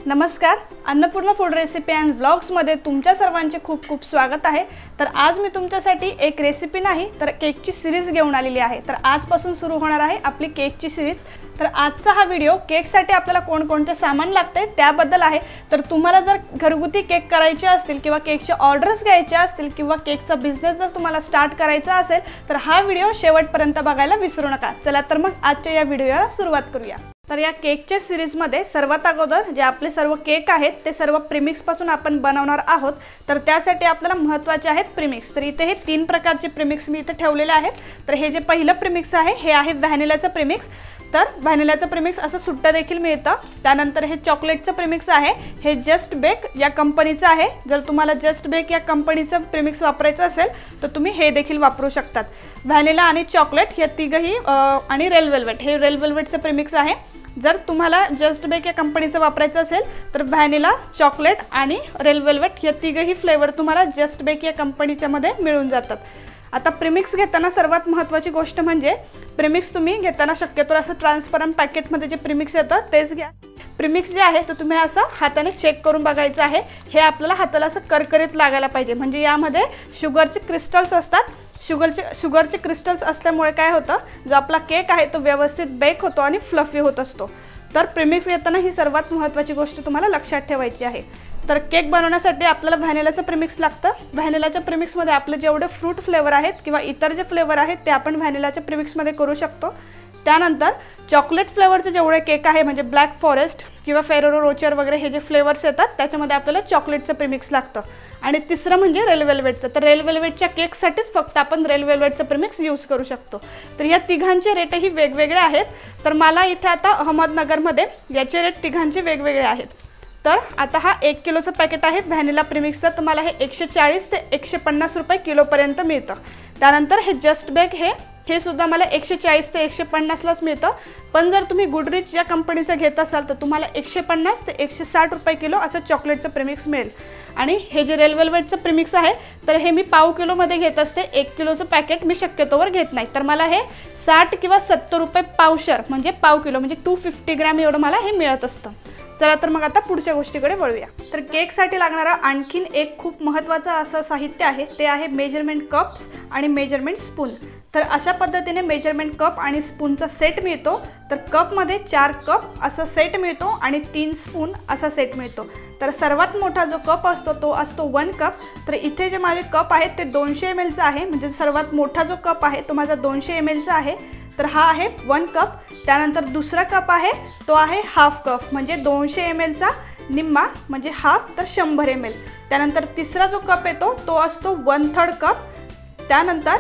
नमस्कार, Annapurna food recipe and व्लॉग्समध्ये तुमच्या सर्वांचे खूप खूप स्वागत आहे। तर आज मी तुमच्यासाठी एक रेसिपी नाही तर केकची सीरीज घेऊन आलेली आहे। तर आजपासून सुरू होणार आहे आपली केकची सीरीज। तर आजचा हा व्हिडिओ केकसाठी आपल्याला कोणकोणते सामान लागते त्याबद्दल आहे। तर तुम्हाला जर घरगुती केक करायचे असतील किंवा केकचे ऑर्डर्स घ्यायचे असतील किंवा केकचा बिझनेस जर तुम्हाला स्टार्ट करायचा असेल तर हा व्हिडिओ शेवटपर्यंत बघायला विसरू नका। चला तर मग आजच्या या व्हिडिओला सुरुवात करूया। तर या केकच्या सीरीजमध्ये सर्वात अगोदर जे आपले सर्व केक आहेत ते सर्व प्रीमिक्स पासून आपण बनवणार आहोत। तर त्यासाठी आपल्याला महत्त्वाचे आहेत प्रीमिक्स। तर इथे हे 3 प्रकारचे प्रीमिक्स मी इथे ठेवलेले आहेत। तर हे जे पहिलं प्रीमिक्स आहे हे आहे व्हॅनिलाचं प्रीमिक्स। तर व्हॅनिलाचं प्रीमिक्स असं सुट्टा देखील मिळतं। त्यानंतर हे चॉकलेटचं प्रीमिक्स आहे, हे जस्ट बेक या कंपनीचं आहे। जर तुम्हाला जस्ट बेक या कंपनीचं प्रीमिक्स वापरायचं असेल तर तुम्ही हे देखील वापरू शकतात। व्हॅनिला आणि चॉकलेट या तिघही आणि रेड वेल्वेट, हे रेड वेल्वेटचं प्रीमिक्स आहे। जर तुम्हाला जस्ट बेक या कंपनीचं वापरायचं असेल तर व्हॅनिला, चॉकलेट आणि रेड वेल्वेट या तिघही फ्लेवर तुम्हाला जस्ट बेक या कंपनीच्या मध्ये मिळून जातात। आता प्रीमिक्स घेताना सर्वात महत्त्वाची गोष्ट म्हणजे प्रीमिक्स तुम्ही घेताना शक्यतो असं ट्रान्सपरंट पॅकेटमध्ये जे प्रीमिक्स येतं तेच घ्या। प्रीमिक्स जे आहे तो तुम्ही असं हाताने चेक करून बघायचं आहे। हे आपल्याला हाताला असं करकरीत लागायला पाहिजे, म्हणजे यामध्ये शुगरचे क्रिस्टल्स असतात। शुगरचे क्रिस्टल्स असल्यामुळे काय होतं, जो आपला केक आहे तो व्यवस्थित बेक होतो आणि फ्लफी होत असतो। तर प्रीमिक्स घेताना ही सर्वात महत्त्वाची गोष्ट तुम्हाला लक्षात ठेवायची आहे। तर केक बनवण्यासाठी आपल्याला व्हॅनिलाचं प्रीमिक्स लागतं। व्हॅनिलाच्या प्रीमिक्समध्ये आपले जेवढे फ्रूट फ्लेवर आहेत किंवा इतर जे फ्लेवर आहेत ते आपण व्हॅनिलाच्या प्रीमिक्समध्ये करू शकतो। त्यानंतर चॉकलेट फ्लेवरचे जेवढे केक आहे म्हणजे ब्लॅक फॉरेस्ट किंवा फेरेरो रोचर वगैरे हे जे फ्लेवर्स येतात त्याच्यामध्ये आपल्याला चॉकलेटचं प्रीमिक्स लागतं। आणि तिसरं म्हणजे रेड वेल्वेटचं। तर रेड वेल्वेटच्या केकसाठीच फक्त आपण रेड वेल्वेटचं प्रीमिक्स यूज करू शकतो। तर या तिघांचे रेटही वेगवेगळे आहेत। तर मला इथे आता अहमदनगरमध्ये याचे रेट तिघांचे वेगवेगळे आहेत। तर आता हा 1 किलोचं पॅकेट आहे व्हॅनिला प्रीमिक्सचं, तर मला हे 140 ते 150 रुपये किलोपर्यंत मिळतं। त्यानंतर हे जस्ट बेक हे सुद्धा मला 140 ते 150लाच मिळतं। पण जर तुम्ही गुडरिच या कंपनीचं घेत असाल तर तुम्हाला 150 ते 160 रुपये किलो असं चॉकलेटचं प्रीमिक्स मिळेल। आणि हे जे रेड वेल्वेटचं प्रीमिक्स आहे तर हे मी पाव किलोमध्ये घेत असते। 1 किलोचं पॅकेट मी शक्यतोवर घेत नाही। तर मला हे 60 किंवा 70 रुपये पावशर म्हणजे पाव किलो म्हणजे 250 ग्रॅम एवढं मला हे मिळत असतं। चला तर मग आता पुढच्या गोष्टीकडे वळूया। तर केकसाठी लागणारा आणखीन एक खूप महत्त्वाचं असं साहित्य आहे ते आहे मेजरमेंट कप्स आणि मेजरमेंट स्पून। तर अशा पद्धतीने मेजरमेंट कप आणि स्पूनचा सेट मिळतो। तर कपमध्ये 4 कप असा सेट मिळतो आणि 3 स्पून असा सेट मिळतो। तर सर्वात मोठा जो कप असतो तो असतो 1 कप। तर इथे जे माझे कप आहेत ते 200 ml चा आहे, म्हणजे सर्वात मोठा जो कप आहे तो माझा 200 ml चा आहे। तर हा आहे 1 कप। त्यानंतर दुसरा कप आहे तो आहे हाफ कप, म्हणजे 200 ml चा निम्मा म्हणजे हाफ, तर 100 ml। त्यानंतर तिसरा जो कप येतो तो असतो 1/3 कप। त्यानंतर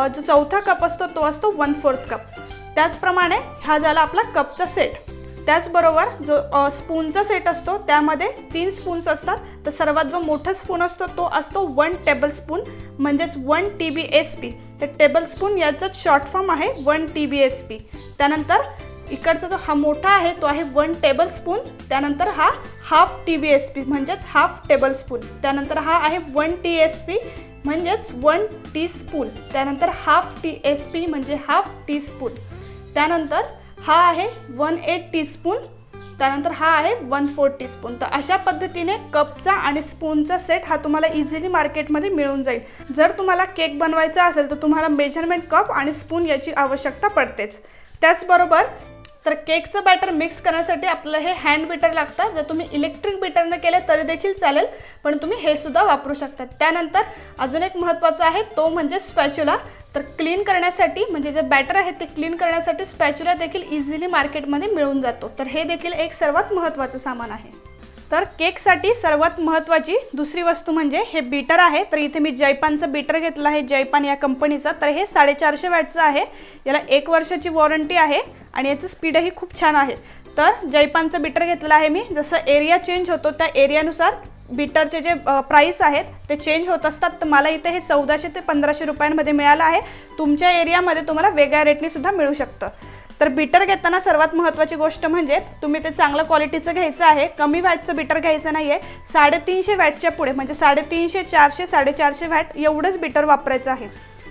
जो चौथा कप असतो तो असतो 1/4 कप। त्याचप्रमाणे हा झाला आपला कपचा सेट। त्याचबरोबर जो स्पूनचा सेट असतो त्यामध्ये 3 स्पून्स असतात। तर सर्वात जो मोठा स्पून असतो तो असतो 1 टेबलस्पून म्हणजेच 1 TBSP। तर टेबलस्पून याचाच शॉर्ट फॉर्म आहे 1 TBSP। त्यानंतर इकडचा जो हा मोठा आहे तो आहे 1 टेबलस्पून। त्यानंतर हा हाफ TBSP म्हणजेच हाफ टेबलस्पून। त्यानंतर हा आहे 1 TSP म्हणजेच 1 टीस्पून। त्यानंतर हाफ TSP म्हणजे हाफ टीस्पून। त्यानंतर हा आहे 1/8 टीस्पून। त्यानंतर हा आहे 1/4 टीस्पून। तर अशा पद्धतीने कपचा आणि स्पूनचा सेट हा तुम्हाला इझिली मार्केटमध्ये मिळून जाईल। जर तुम्हाला केक बनवायचा असेल तर तुम्हाला मेजरमेंट कप आणि स्पून याची आवश्यकता पडतेच। त्याचबरोबर तर केकचं बॅटर मिक्स करण्यासाठी आपल्याला हे हँड बीटर लागतं। जर तुम्ही इलेक्ट्रिक बीटरने केले तरी देखील चालेल, पण तुम्ही हे सुद्धा वापरू शकता। त्यानंतर अजून एक महत्त्वाचं आहे तो म्हणजे स्पॅच्युला। तर क्लीन करण्यासाठी म्हणजे जे बॅटर आहे ते क्लीन करण्यासाठी स्पॅच्युला देखील इझिली मार्केटमध्ये मिळून जातो। तर हे देखील एक सर्वात महत्त्वाचं सामान आहे। तर केकसाठी सर्वात महत्त्वाची दुसरी वस्तू म्हणजे हे बीटर आहे। तर इथे मी जयपानचं बीटर घेतलं आहे, जयपान या कंपनीचा। तर हे 450 वॅटचं आहे। याला 1 वर्षाची वॉरंटी आहे आणि याचं स्पीडही खूप छान आहे। तर जयपानचं बीटर घेतलं आहे मी। जसं एरिया चेंज होतो त्या एरियानुसार बीटरचे जे प्राइस आहेत ते चेंज होत असतात। तर मला इथे हे 1400 ते 1500 रुपयांमध्ये मिळालं आहे। तुमच्या एरियामध्ये तुम्हाला वेगळ्या रेटने सुद्धा मिळू शकतं। तर बीटर घेताना सर्वात महत्त्वाची गोष्ट म्हणजे तुम्ही ते चांगल्या क्वालिटीचं घ्यायचं आहे। कमी वॅटचं बीटर घ्यायचं नाही आहे। 350 वॅटच्या पुढे म्हणजे 350, 400, 450 वॅट एवढंच बीटर वापरायचं आहे।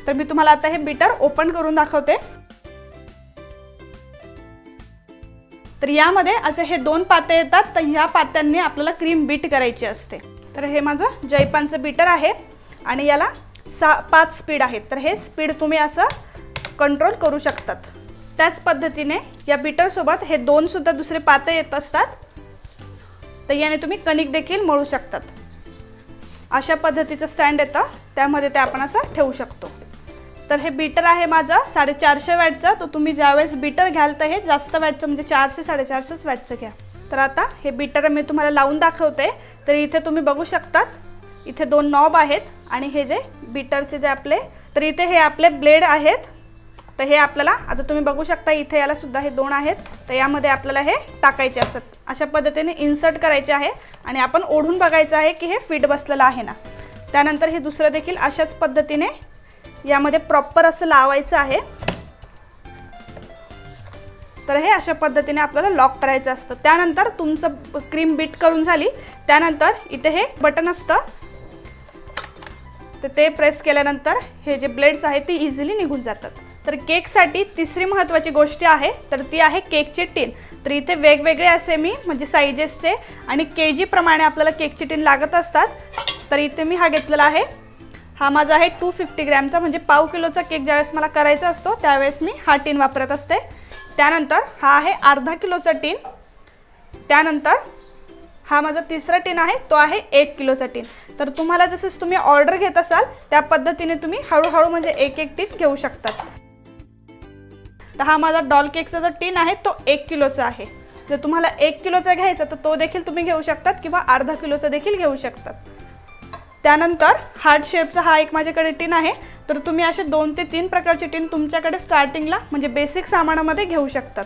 तर मी तुम्हाला आता हे बीटर ओपन करून दाखवते। तर यामध्ये असे हे 2 पाते येतात, तर ह्या पात्यांनी आपल्याला क्रीम बीट करायची असते। तर हे माझं जयपानचं बीटर आहे आणि याला 5 स्पीड आहेत, तर हे स्पीड तुम्ही असं कंट्रोल करू शकतात। त्याच पद्धतीने या बीटर सोबत हे 2 सुद्धा दुसरे पाते येत असतात, तर याने तुम्ही कणिक देखील मळू शकतात। अशा पद्धतीचं स्टँड येतं, त्यामध्ये ते आपण असं ठेवू शकतो। तर हे बीटर आहे माझा 450 वॅटचा, तर तुम्ही ज्यावेळेस बीटर घ्याल तर हे जास्त वॅटचं म्हणजे 400 450 वॅटचं घ्या। तर आता हे बीटर मी तुम्हाला लावून दाखवते। तर इथे तुम्ही बघू शकतात, इथे 2 नॉब आहेत आणि हे जे बीटरचे जे आपले, तर इथे हे आपले ब्लेड आहेत। तर हे आपल्याला आता तुम्ही बघू शकता, इथे याला सुद्धा हे 2 आहेत, तर यामध्ये आपल्याला हे टाकायचे असतात। अशा पद्धतीने इन्सर्ट करायचे आहे आणि आपण ओढून बघायचं आहे की हे फिट बसलेलं आहे ना। त्यानंतर हे दुसरं देखील अशाच पद्धतीने यामध्ये प्रॉपर असं लावायचं आहे। तर हे अशा पद्धतीने आपल्याला लॉक करायचं असतं। त्यानंतर तुमचं क्रीम बीट करून झाली, त्यानंतर इथे हे बटन असतं, तर ते प्रेस केल्यानंतर हे जे ब्लेड्स आहेत ते इझिली निघून जातात। तर केकसाठी तिसरी महत्त्वाची गोष्ट आहे, तर ती आहे केकची टीन। तर इथे वेगवेगळे असे मी म्हणजे साइजेसचे आणि केजी प्रमाणे आपल्याला केकची टीन लागत असतात। तर इथे मी हा घेतलेला आहे, हा माझा आहे 250 ग्रॅमचा, म्हणजे पाव किलोचा केक ज्यावेळेस मला करायचा असतो त्यावेळेस मी हा टीन वापरत असते। त्यानंतर हा आहे अर्धा किलोचा टीन, त्यानंतर हा माझा तिसरा टीन आहे, तो आहे 1 किलोचा टीन। तर तुम्हाला जसं तुम्ही ऑर्डर घेत असाल त्या पद्धतीने तुम्ही हळूहळू म्हणजे एक टीन घेऊ शकतात। तर हा माझा डॉल केकचा जो टीन आहे तो 1 किलोचा आहे। जर तुम्हाला 1 किलोचा घ्यायचा तर तो देखील तुम्ही घेऊ शकतात किंवा अर्धा किलोचा देखील घेऊ शकतात। त्यानंतर हार्ट शेपचा हा एक माझ्याकडे टीन आहे, तर तुम्ही असे 2 ते 3 प्रकारचे टीन तुमच्याकडे स्टार्टिंगला म्हणजे बेसिक सामानामध्ये घेऊ शकतात।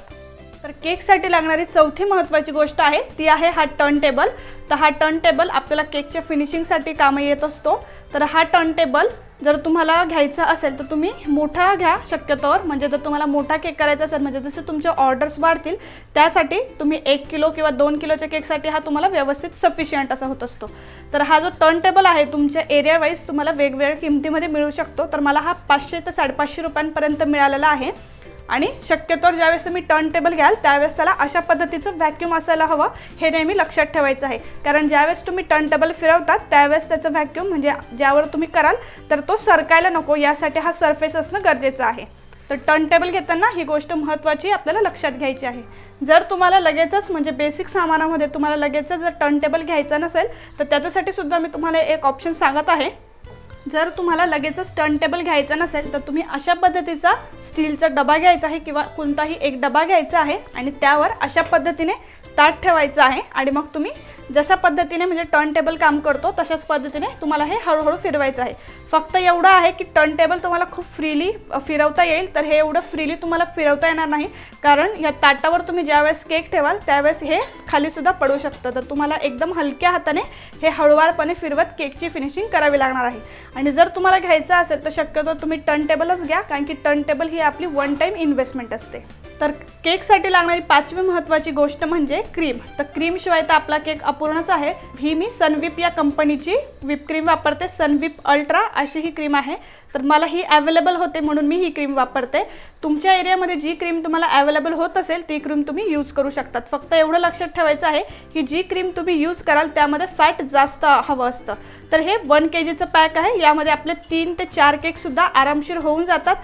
तर केकसाठी लागणारी चौथी महत्त्वाची गोष्ट आहे ती आहे हा टर्न टेबल। तर हा टर्न टेबल आपल्याला केकच्या फिनिशिंगसाठी कामी येत असतो। तर हा टर्न टेबल जर तुम्हाला घ्यायचा असेल तर तुम्ही मोठा घ्या शक्यतोवर, म्हणजे जर तुम्हाला मोठा केक करायचा असेल म्हणजे जसे तुमचे ऑर्डर्स वाढतील त्यासाठी तुम्ही 1 किलो किंवा 2 किलोच्या केकसाठी हा तुम्हाला व्यवस्थित सफिशियंट असा होत असतो। तर हा जो टर्न टेबल आहे तुमच्या एरिया वाईज तुम्हाला वेगवेगळ्या किमतीमध्ये मिळू शकतो। तर मला हा 500 ते 550 रुपयांपर्यंत मिळालेला आहे आणि शक्यतोवर ज्यावेळेस तुम्ही टर्न टेबल घ्याल त्यावेळेस त्याला अशा पद्धतीचं व्हॅक्यूम असायला हवं, हे नेहमी लक्षात ठेवायचं आहे। कारण ज्यावेळेस तुम्ही टर्न टेबल फिरवतात त्यावेळेस त्याचं व्हॅक्यूम म्हणजे ज्यावर तुम्ही कराल तर तो सरकायला नको, यासाठी हा सरफेस असणं गरजेचं आहे। तर टर्न टेबल घेताना ही गोष्ट महत्त्वाची आपल्याला लक्षात घ्यायची आहे। जर तुम्हाला लगेचच म्हणजे बेसिक सामानामध्ये तुम्हाला लगेचच जर टर्न टेबल घ्यायचा नसेल तर त्याच्यासाठी सुद्धा मी तुम्हाला एक ऑप्शन सांगत आहे। जर तुम्हाला लगेचच टर्न टेबल घ्यायचा नसेल तर तुम्ही अशा पद्धतीचा स्टीलचा डबा घ्यायचा आहे किंवा कोणताही एक डबा घ्यायचा आहे आणि त्यावर अशा पद्धतीने ताट ठेवायचं आहे आणि मग तुम्ही जशा पद्धतीने म्हणजे टर्न टेबल काम करतो तशाच पद्धतीने तुम्हाला हे हळूहळू फिरवायचं आहे। फक्त एवढं आहे की टर्न टेबल तुम्हाला खूप फ्रीली फिरवता येईल, तर हे एवढं फ्रीली तुम्हाला फिरवता येणार नाही, कारण या ताटावर तुम्ही ज्यावेळेस केक ठेवाल त्यावेळेस हे खाली सुद्धा पडू शकतं। तर तुम्हाला एकदम हलक्या हाताने हे हळूवारपणे फिरवत केकची फिनिशिंग करावी लागणार आहे। आणि जर तुम्हाला घ्यायचं असेल तर शक्यतो तुम्ही टर्न टेबलच घ्या, कारण की टर्न टेबल ही आपली वन टाइम इन्व्हेस्टमेंट असते। तर केकसाठी लागणारी 5वी महत्त्वाची गोष्ट म्हणजे क्रीम। तर क्रीम शिवाय तर आपला केक अपूर्णच आहे। ही मी सनविप या कंपनीची व्हिप क्रीम वापरते, सनविप अल्ट्रा अशी ही क्रीम आहे। तर मला ही अवेलेबल होते म्हणून मी ही क्रीम वापरते। तुमच्या एरियामध्ये जी क्रीम तुम्हाला अवेलेबल होत असेल ती क्रीम तुम्ही यूज करू शकतात। फक्त एवढं लक्षात ठेवायचं आहे की जी क्रीम तुम्ही यूज कराल त्यामध्ये फॅट जास्त हवं असतं। तर हे 1 kgचं पॅक आहे, यामध्ये आपले 3 ते 4 केकसुद्धा आरामशीर होऊन जातात।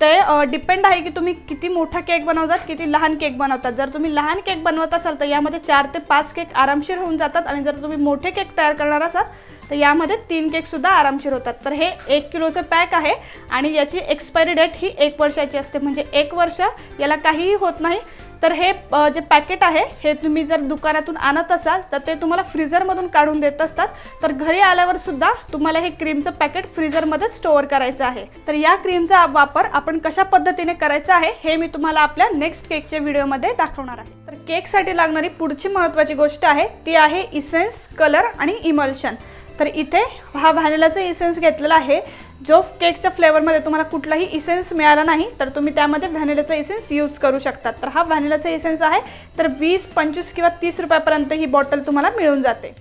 ते डिपेंड आहे की तुम्ही किती मोठा केक बनवतात किती लहान केक बनवतात। जर तुम्ही लहान केक बनवत असाल तर यामध्ये 4 ते 5 केक आरामशीर होऊन जातात आणि जर तुम्ही मोठे केक तयार करणार असाल तर यामध्ये 3 केकसुद्धा आरामशीर होतात। तर हे 1 किलोचं पॅक आहे आणि याची एक्सपायरी डेट ही 1 वर्षाची असते, म्हणजे 1 वर्ष याला काहीही होत नाही। तर हे जे पॅकेट आहे हे तुम्ही जर दुकानातून आणत असाल तर ते तुम्हाला फ्रीझरमधून काढून देत असतात। तर घरी आल्यावर सुद्धा तुम्हाला हे क्रीमचं पॅकेट फ्रीझरमध्ये स्टोअर करायचं आहे। तर या क्रीमचा वापर आपण कशा पद्धतीने करायचा आहे हे मी तुम्हाला आपल्या नेक्स्ट केकच्या व्हिडिओमध्ये दाखवणार आहे। तर केकसाठी लागणारी पुढची महत्त्वाची गोष्ट आहे ती आहे इसेन्स, कलर आणि इमल्शन। तर इथे हा व्हॅनिलाचा इसेन्स घेतलेला आहे। जो केकच्या फ्लेवरमध्ये तुम्हाला कुठलाही इसेन्स मिळाला नाही तर तुम्ही त्यामध्ये व्हॅनिलाचा इसेन्स यूज करू शकता। तर हा व्हॅनिलाचा इसेन्स आहे, तर 20, 25 किंवा 30 रुपयापर्यंत ही बॉटल तुम्हाला मिळून जाते।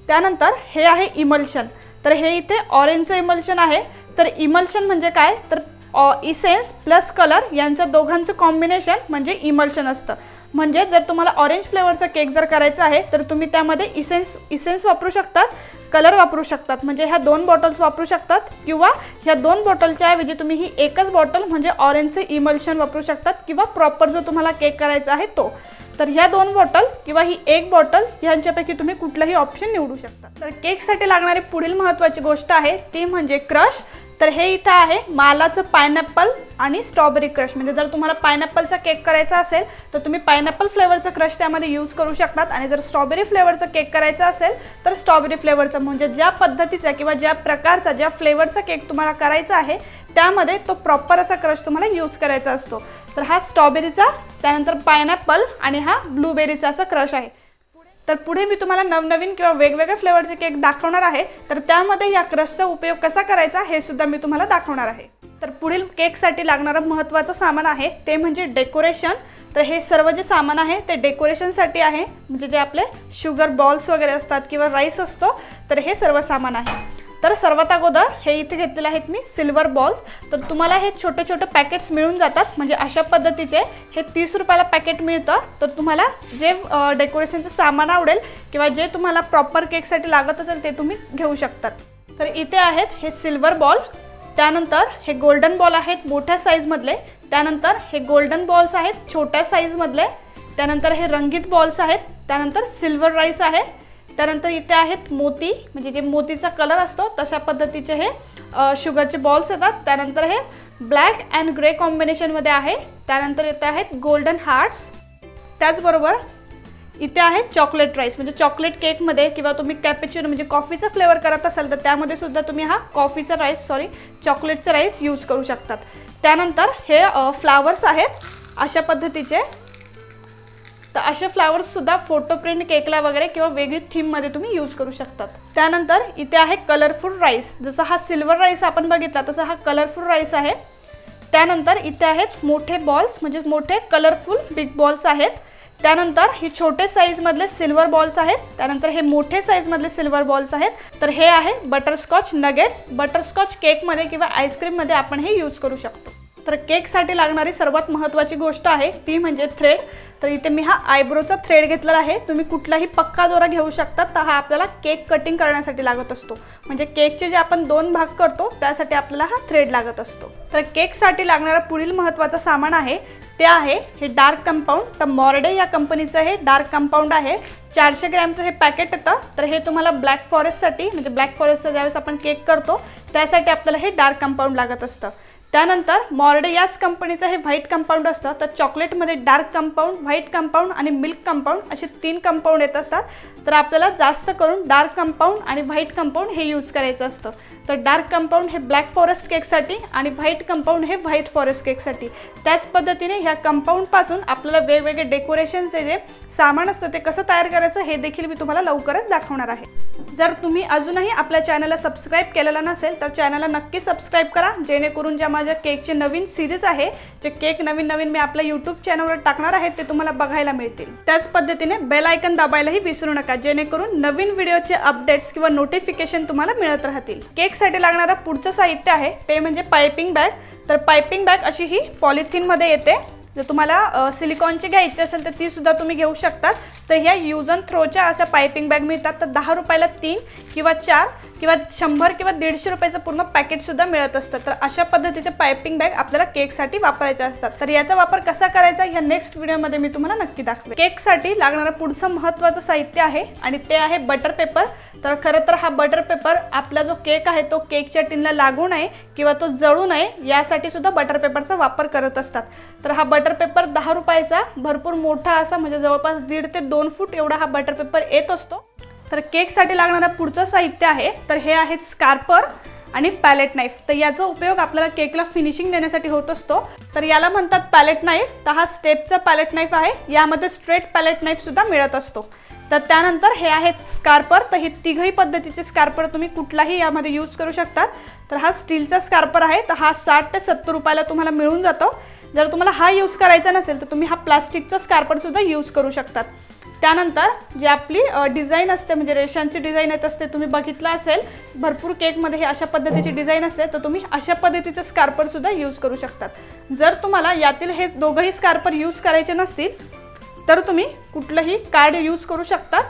त्यानंतर हे आहे इमल्शन। तर हे इथे ऑरेंजचं इमल्शन आहे। तर इमल्शन म्हणजे काय, तर इसेन्स प्लस कलर यांच्या दोघांचं कॉम्बिनेशन म्हणजे इमल्शन असतं। म्हणजे जर तुम्हाला ऑरेंज फ्लेवरचा केक जर करायचा आहे तर तुम्ही त्यामध्ये इसेन्स वापरू शकतात, कलर वापरू शकतात, म्हणजे ह्या 2 बॉटल्स वापरू शकतात, किंवा ह्या 2 बॉटलच्या ऐवजी तुम्ही ही एकच बॉटल म्हणजे ऑरेंजचे इमल्शन वापरू शकतात, किंवा प्रॉपर जो तुम्हाला केक करायचा आहे तो. तर ह्या 2 बॉटल किंवा ही एक बॉटल ह्यांच्यापैकी तुम्ही कुठलाही ऑप्शन निवडू शकता. तर केकसाठी लागणारी पुढील महत्त्वाची गोष्ट आहे ती म्हणजे क्रश. तर हे इथं आहे मालाचं पायनॅपल आणि स्ट्रॉबेरी क्रश. म्हणजे जर तुम्हाला पायनॅपलचा केक करायचा असेल तर तुम्ही पायनॅपल फ्लेवरचं क्रश त्यामध्ये यूज करू शकतात, आणि जर स्ट्रॉबेरी फ्लेवरचा केक करायचा असेल तर स्ट्रॉबेरी फ्लेवरचा, म्हणजे ज्या पद्धतीचा किंवा ज्या प्रकारचा ज्या फ्लेवरचा केक तुम्हाला करायचा आहे त्यामध्ये तो प्रॉपर असा क्रश तुम्हाला यूज करायचा असतो. तर हा स्ट्रॉबेरीचा, त्यानंतर पायनॅपल आणि हा ब्लूबेरीचा असा क्रश आहे. तर पुढे मी तुम्हाला नवनवीन किंवा वेगवेगळ्या फ्लेवरचे केक दाखवणार आहे, तर त्यामध्ये या क्रशचा उपयोग कसा करायचा हे सुद्धा मी तुम्हाला दाखवणार आहे. तर पुढील केकसाठी लागणारं महत्त्वाचं सामान आहे ते म्हणजे डेकोरेशन. तर हे सर्व जे सामान आहे ते डेकोरेशनसाठी आहे, म्हणजे जे आपले शुगर बॉल्स वगैरे असतात किंवा राईस असतो, तर हे सर्व सामान आहे. तर सर्वात अगोदर हे इथे घेतलेले आहेत मी सिल्वर बॉल्स. तर तुम्हाला हे छोटे छोटे पॅकेट्स मिळून जातात, म्हणजे अशा पद्धतीचे हे 30 रुपयाला पॅकेट मिळतं. तर तुम्हाला जे डेकोरेशनचं सामान आवडेल किंवा जे तुम्हाला प्रॉपर केकसाठी लागत असेल ते तुम्ही घेऊ शकतात. तर इथे आहेत हे सिल्वर बॉल, त्यानंतर हे गोल्डन बॉल आहेत मोठ्या साईजमधले, त्यानंतर हे गोल्डन बॉल्स आहेत छोट्या साईजमधले, त्यानंतर हे रंगीत बॉल्स आहेत, त्यानंतर सिल्वर राईस आहे, त्यानंतर इथे आहेत मोती, म्हणजे जे मोतीचा कलर असतो तशा पद्धतीचे हे शुगरचे बॉल्स येतात, त्यानंतर हे ब्लॅक अँड ग्रे कॉम्बिनेशनमध्ये आहे, त्यानंतर इथे आहेत गोल्डन हार्ट्स, त्याचबरोबर इथे आहे चॉकलेट राईस, म्हणजे चॉकलेट केकमध्ये किंवा तुम्ही कॅपेचिनो म्हणजे कॉफीचा फ्लेवर करत असाल तर त्यामध्ये सुद्धा तुम्ही हा चॉकलेटचा राईस यूज करू शकतात. त्यानंतर हे फ्लावर्स आहेत अशा पद्धतीचे. तर असे फ्लावर्स सुद्धा फोटो प्रिंट केकला वगैरे किंवा वेगळी थीममध्ये तुम्ही यूज करू शकतात. त्यानंतर इथे आहे कलरफुल राईस, जसा हा सिल्वर राईस आपण बघितला तसा हा कलरफुल राईस आहे. त्यानंतर इथे आहेत मोठे बॉल्स, म्हणजे मोठे कलरफुल बिग बॉल्स आहेत. त्यानंतर हे छोटे साईजमधले सिल्वर बॉल्स आहेत, त्यानंतर हे मोठे साईजमधले सिल्वर बॉल्स आहेत. तर हे आहे बटरस्कॉच नगेट्स. बटरस्कॉच केकमध्ये किंवा आईस्क्रीममध्ये आपण हे यूज करू शकतो. तर केकसाठी लागणारी सर्वात महत्त्वाची गोष्ट आहे ती म्हणजे थ्रेड. तर इथे मी हा आयब्रोचा थ्रेड घेतलेला आहे. तुम्ही कुठलाही पक्का दोरा घेऊ शकता. तर हा आपल्याला केक कटिंग करण्यासाठी लागत असतो, म्हणजे केकचे जे आपण 2 भाग करतो त्यासाठी आपल्याला हा थ्रेड लागत असतो. तर केकसाठी लागणारा पुढील महत्त्वाचं सामान आहे ते आहे हे डार्क कंपाऊंड. तर मॉर्डे या कंपनीचं हे डार्क कंपाऊंड आहे. 400 ग्रॅमचं हे पॅकेट येतं. तर हे तुम्हाला ब्लॅक फॉरेस्टसाठी, म्हणजे ब्लॅक फॉरेस्टचा ज्यावेळेस आपण केक करतो त्यासाठी आपल्याला हे डार्क कंपाऊंड लागत असतं. त्यानंतर मॉर्डे याच कंपनीचं हे व्हाईट कंपाऊंड असतं. तर चॉकलेटमध्ये डार्क कंपाऊंड, व्हाईट कंपाऊंड आणि मिल्क कंपाऊंड असे 3 कंपाऊंड येत असतात. तर आपल्याला जास्त करून डार्क कंपाऊंड आणि व्हाईट कंपाऊंड हे यूज करायचं असतं. तर डार्क कंपाऊंड हे ब्लॅक फॉरेस्ट केकसाठी आणि व्हाईट कंपाऊंड हे व्हाईट फॉरेस्ट केकसाठी. त्याच पद्धतीने ह्या कंपाऊंडपासून आपल्याला वेगवेगळे डेकोरेशनचे जे सामान असतं ते कसं तयार करायचं हे देखील मी तुम्हाला लवकरच दाखवणार आहे. जर तुम्ही अजूनही आपल्या चॅनलला सबस्क्राईब केलेलं नसेल तर चॅनलला नक्की सबस्क्राईब करा, जेणेकरून ज्या माझ्या केकचे नवीन सिरीज आहे, जे केक नवीन नवीन मी आपल्या यूट्यूब चॅनलवर टाकणार आहे ते तुम्हाला बघायला मिळतील. त्याच पद्धतीने बेल आयकन दाबायलाही विसरू नका, जेणेकरून नवीन व्हिडिओचे अपडेट्स किंवा नोटिफिकेशन तुम्हाला मिळत राहतील. केकसाठी लागणारं पुढचं साहित्य आहे ते म्हणजे पायपिंग बॅग. तर पायपिंग बॅग अशी ही पॉलिथिनमध्ये येते. जर तुम्हाला सिलिकॉनची घ्यायची असेल तर ती सुद्धा तुम्ही घेऊ शकतात. तर ह्या यूज अँड थ्रोच्या अशा पायपिंग बॅग मिळतात. तर 10 रुपयाला 3 किंवा 4 किंवा 100 किंवा 150 रुपयाचं पूर्ण पॅकेट सुद्धा मिळत असतं. तर अशा पद्धतीचे पायपिंग बॅग आपल्याला केकसाठी वापरायचे असतात. तर याचा वापर कसा करायचा ह्या नेक्स्ट व्हिडिओमध्ये मी तुम्हाला नक्की दाखवेन. केकसाठी लागणारं पुढचं महत्त्वाचं साहित्य आहे आणि ते आहे बटर पेपर. तर खरं तर हा बटर पेपर आपला जो केक आहे तो केकच्या टिनला लागू नये किंवा तो जळू नये यासाठी सुद्धा बटर पेपरचा वापर करत असतात. तर हा बटर पेपर 10 रुपयाचा भरपूर मोठा असा, म्हणजे जवळपास 1.5 ते 2 फूट एवढा हा बटर पेपर येत असतो. तर केकसाठी लागणारं पुढचं साहित्य आहे तर हे आहेत स्कार्पर आणि पॅलेट नाईफ. तर याचा उपयोग आपल्याला केकला फिनिशिंग देण्यासाठी होत असतो. तर याला म्हणतात पॅलेट नाईफ. तर हा स्टेपचा पॅलेट नाईफ आहे. यामध्ये स्ट्रेट पॅलेट नाईफ सुद्धा मिळत असतो. तर त्यानंतर हे आहेत स्कार्पर. तर हे तिघही पद्धतीचे स्कार्पर तुम्ही कुठलाही यामध्ये यूज करू शकतात. तर हा स्टीलचा स्कार्पर आहे. तर हा 60 ते 70 रुपयाला तुम्हाला मिळून जातो. जर तुम्हाला हा यूज करायचा नसेल तर तुम्ही हा प्लास्टिकचा स्कार्पर सुद्धा यूज करू शकतात. त्यानंतर जी आपली डिझाईन असते, म्हणजे रेषांची डिझाईन येत असते, तुम्ही बघितलं असेल भरपूर केकमध्ये हे अशा पद्धतीची डिझाईन असते. तर तुम्ही अशा पद्धतीचे स्कार्पर सुद्धा यूज करू शकतात. जर तुम्हाला यातील हे दोघंही स्कार्पर यूज करायचे नसतील तर तुम्ही कुठलंही कार्ड यूज करू शकतात।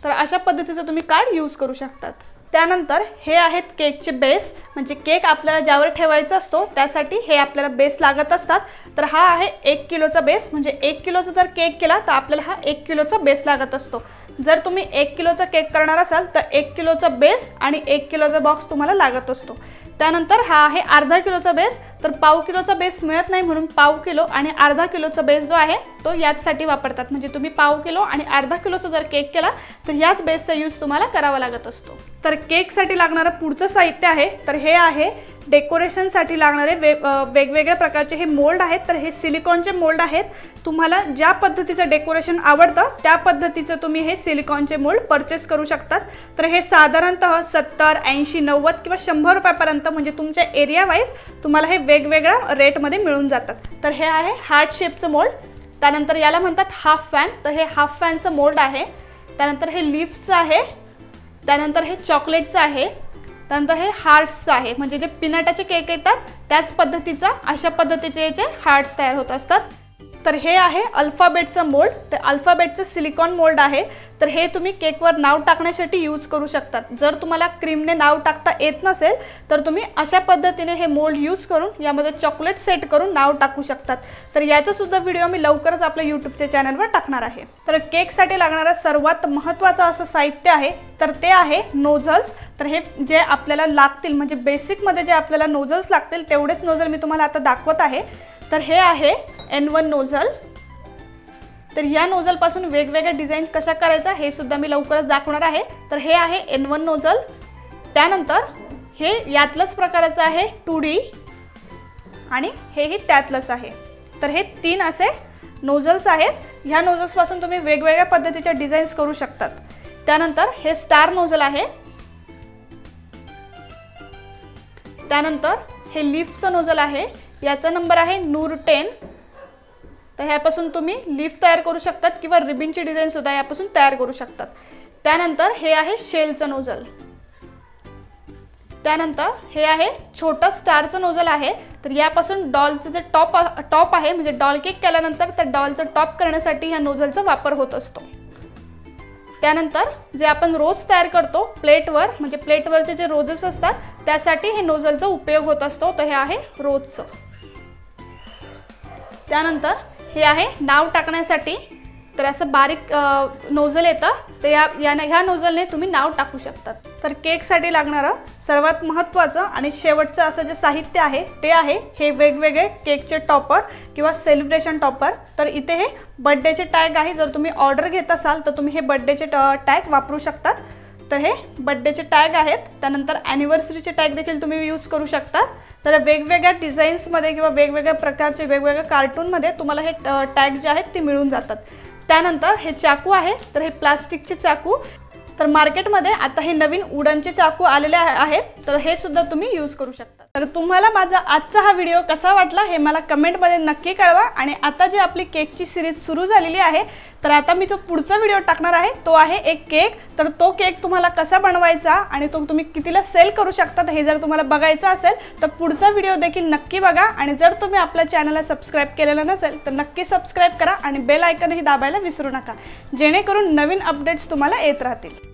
तर अशा पद्धतीचं तुम्ही कार्ड यूज करू शकतात। त्यानंतर हे आहेत केकचे बेस, म्हणजे केक आपल्याला ज्यावर ठेवायचा असतो त्यासाठी हे आपल्याला बेस लागत असतात। तर हा आहे 1 किलोचा बेस, म्हणजे 1 किलोचा जर केक केला तर आपल्याला हा 1 किलोचा बेस लागत असतो। जर तुम्ही 1 किलोचा केक करणार असाल तर 1 किलोचा बेस आणि 1 किलोचा बॉक्स तुम्हाला लागत असतो। त्यानंतर हा आहे अर्धा किलोचा बेस, तर पाव किलोचा बेस मिळत नाही म्हणून पाव किलो आणि अर्धा किलोचा बेस जो आहे तो याचसाठी वापरतात। म्हणजे तुम्ही पाव किलो आणि अर्धा किलोचा जर केक केला तर याच बेसचा यूज तुम्हाला करावा लागत असतो। तर केकसाठी लागणारं पुढचं साहित्य आहे, तर हे आहे डेकोरेशनसाठी लागणारे वेगवेगळ्या प्रकारचे हे मोल्ड आहेत। तर हे सिलिकॉनचे मोल्ड आहेत। तुम्हाला ज्या पद्धतीचं डेकोरेशन आवडतं त्या पद्धतीचं तुम्ही हे सिलिकॉनचे मोल्ड परचेस करू शकतात। तर हे साधारणतः 70, 80, 90 किंवा 100 रुपयापर्यंत म्हणजे तुमच्या एरिया वाईज तुम्हाला हे वेगवेगळ्या रेटमध्ये मिळून जातात। तर हे आहे हार्ट शेपचं मोल्ड, त्यानंतर याला म्हणतात हाफ फॅन, तर हे हाफ फॅनचं मोल्ड आहे। त्यानंतर हे लीफ्सचं आहे, त्यानंतर हे चॉकलेटचं आहे, त्यानंतर हे हार्ट्सचं आहे, म्हणजे जे पिनटाचे केक येतात त्याच पद्धतीचा अशा पद्धतीचे याचे हार्ट्स तयार होत असतात। तर हे आहे अल्फाबेटचं मोल्ड, तर अल्फाबेटचं सिलिकॉन मोल्ड आहे। तर हे तुम्ही केकवर नाव टाकण्यासाठी यूज करू शकतात। जर तुम्हाला क्रीमने नाव टाकता येत नसेल तर तुम्ही अशा पद्धतीने हे मोल्ड यूज करून यामध्ये चॉकलेट सेट करून नाव टाकू शकतात। तर याचा सुद्धा व्हिडिओ मी लवकरच आपल्या यूट्यूबच्या चॅनलवर टाकणार आहे। तर केकसाठी लागणारं सर्वात महत्त्वाचं असं साहित्य आहे तर ते आहे नोझल्स। तर हे जे आपल्याला लागतील म्हणजे बेसिकमध्ये जे आपल्याला नोझल्स लागतील तेवढेच नोझल मी तुम्हाला आता दाखवत आहे। तर हे आहे N1 नोझल। तर या नोझल पासून वेगवेगळ्या डिझाईन कशा करायचा हे सुद्धा मी लवकरच दाखवणार आहे। तर हे आहे N1 नोझल। त्यानंतर हे यातलंच प्रकारचं आहे 2D आणि हेही त्यातलंच आहे। तर हे 3 असे नोझल्स आहेत। ह्या नोझल्स पासून तुम्ही वेगवेगळ्या पद्धतीच्या डिझाईन्स करू शकतात। त्यानंतर हे स्टार नोझल आहे, त्यानंतर हे लीफचं नोझल आहे, याचा नंबर आहे नूर 10। तर ह्यापासून तुम्ही लीफ तयार करू शकतात किंवा रिबिनची डिझाईन सुद्धा यापासून तयार करू शकतात। त्यानंतर हे आहे शेलचं नोझल, त्यानंतर हे आहे छोटं स्टारचं नोझल आहे। तर यापासून डॉलचं जे टॉप आहे म्हणजे डॉल केक केल्यानंतर त्या डॉलचं टॉप करण्यासाठी ह्या नोझलचा वापर होत असतो। त्यानंतर जे आपण रोज तयार करतो प्लेटवर, म्हणजे प्लेटवरचे जे रोजेस असतात त्यासाठी हे नोझलचा उपयोग होत असतो। तर हे आहे रोजचं। त्यानंतर हे आहे नाव टाकण्यासाठी, तर असं बारीक नोझल येतं, तर ह्या नोझलने तुम्ही नाव टाकू शकतात। तर केकसाठी लागणारं सर्वात महत्त्वाचं आणि शेवटचं असं जे साहित्य आहे ते आहे हे वेगवेगळे केकचे टॉपर किंवा सेलिब्रेशन टॉपर। तर इथे हे बर्थडेचे टॅग आहे, जर तुम्ही ऑर्डर घेत असाल तर तुम्ही हे बर्थडेचे टॅग वापरू शकतात। तर हे बर्थडेचे टॅग आहेत। त्यानंतर ॲनिव्हर्सरीचे टॅग देखील तुम्ही यूज करू शकता। तर वेगवेगळ्या डिझाईन्समध्ये किंवा वेगवेगळ्या प्रकारचे वेगवेगळ्या कार्टूनमध्ये तुम्हाला हे टॅग जे आहेत ते मिळून जातात। त्यानंतर हे चाकू आहे, तर हे प्लास्टिकचे चाकू। तर मार्केटमध्ये आता हे नवीन वुडनचे चाकू आलेले आहेत, तर हे सुद्धा तुम्ही यूज करू शकता। तर तुम्हाला माझा आजचा हा व्हिडिओ कसा वाटला हे मला कमेंटमध्ये नक्की कळवा। आणि आता जी आपली केकची सिरीज सुरू झालेली आहे तर आता मी जो पुढचा व्हिडिओ टाकणार आहे तो आहे एक केक। तर तो केक तुम्हाला कसा बनवायचा आणि तो तुम्ही कितीला सेल करू शकता हे जर तुम्हाला बघायचं असेल तर पुढचा व्हिडिओ देखील नक्की बघा। आणि जर तुम्ही आपल्या चॅनलला सबस्क्राईब केलेलं नसेल तर नक्की सबस्क्राईब करा आणि बेल आयकॉनही दाबायला विसरू नका, जेणेकरून नवीन अपडेट्स तुम्हाला येत राहतील।